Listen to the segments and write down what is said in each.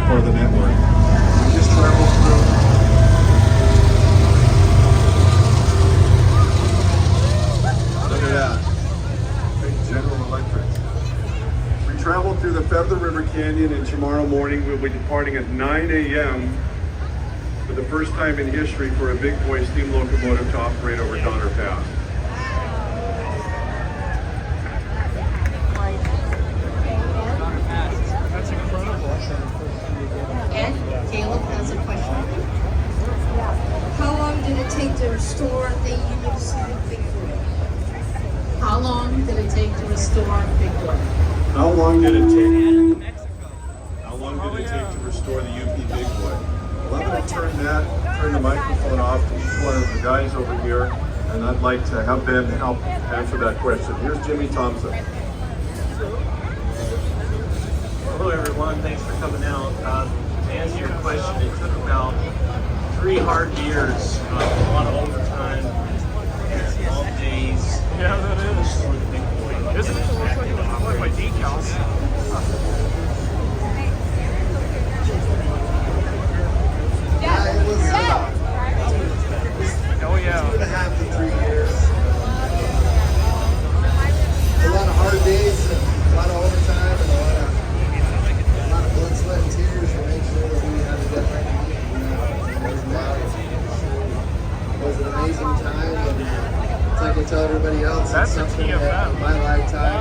for the network. We just travel through. Look at that. Big General Electric. We traveled through the Feather River Canyon, and tomorrow morning we'll be departing at 9 a.m. for the first time in history for a big boy steam locomotive to operate over Donner Pass. That's incredible. And Caleb has a question. How long did it take to restore the Yosemite Bigfoot? How long did it take to restore Bigfoot? How long did it take? How long did it take to restore the UP Bigfoot? Well, I'm going to turn the microphone off to each one of the guys over here, and I'd like to have Ben help answer that question. Here's Jimmy Thompson. Hello everyone, thanks for coming out. To answer your question, it took about 3 hard years, a lot of overtime, long days. Yeah, that is. For the big boy. Isn't it? It looks like it was employed by decals. Oh yeah. 2.5 to 3 years. A lot of hard days, and a lot of overtime, and a lot of blood, sweat, and tears to make sure that we had the deadline to meet. It was an amazing time, and it's like I tell everybody else, That's it's a something TFM. that in my lifetime,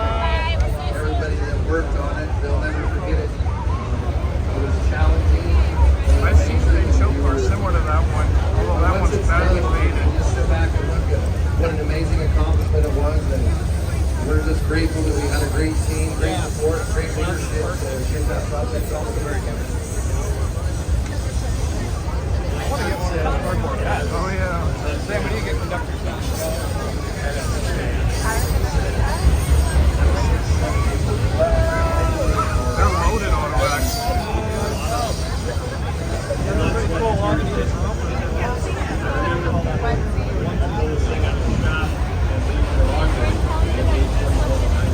everybody that worked on it, they'll never forget it. It was challenging. I've seen a show car similar to that one, although that Once one's it's badly done, faded. you just sit back and look at what an amazing accomplishment it was, and we're just grateful that we had a great team, great support, great leadership to get that project off the ground. Oh yeah. Sam, when do you get conductors now? They're loaded autoracks.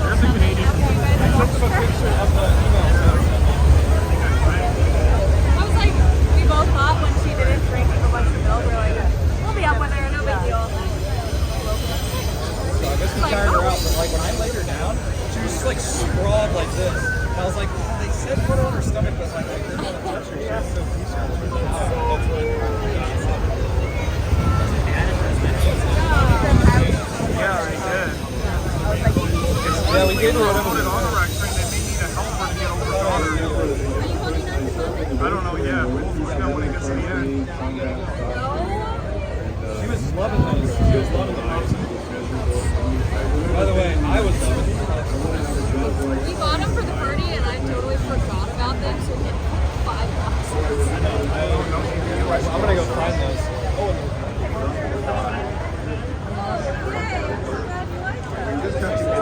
There's a Canadian. I took a picture of the email. I was like, we both thought when she didn't drink a bunch of milk, we were like, we'll be up with her, no big deal. So I guess we tired her out, but like when I laid her down, she was just like sprawled like this. And I was like, they said put her on her stomach, but like they didn't want to touch her. She was so Yeah, I did. Yeah, we did. Loaded autorack train, they may need a helper to get over Donner. I don't know yet. We'll find out when it gets to the end. She was loving those. She was loving the house. By the way, I was loving the house. We bought them for the party and I totally forgot about them, so we hit 5 boxes. I'm gonna go find those. Let's go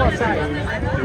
outside.